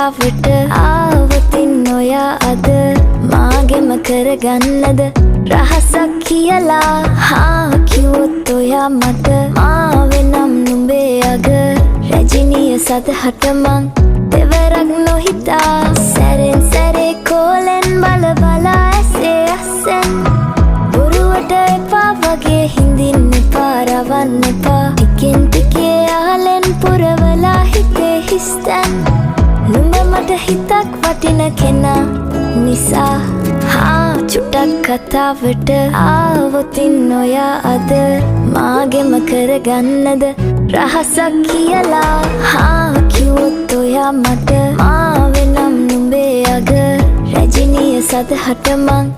කතාවට ආවතින් ඔයා අද මාගෙම කරගන්නද රහසක් කියලා කිව්වොත් ඔයා මට මාවෙනම් නුඹේ අග රැජිනිය සදහට මං දෙවරක් නොහිතා සැරෙන් සැරේ කෝලෙන් බල බලා ඇසේ අස්සෙන් බොරුවට එපා වගේ හිඳින්න එපා රවන්න එපා ටිකෙන් ටිකේ ආලෙන් පුරවලා හිතේ හිස්තැන් නුඹ මට හිතක් වටින කෙනා නිසා චුට්ටක් කතාවට ආවොතින් ඔයා අද මාගෙම කරගන්නද රහසක් කියලා කිව්වොත් ඔයා මට මාවෙනම් නුඹේ අග රැජිනිය සදහට මං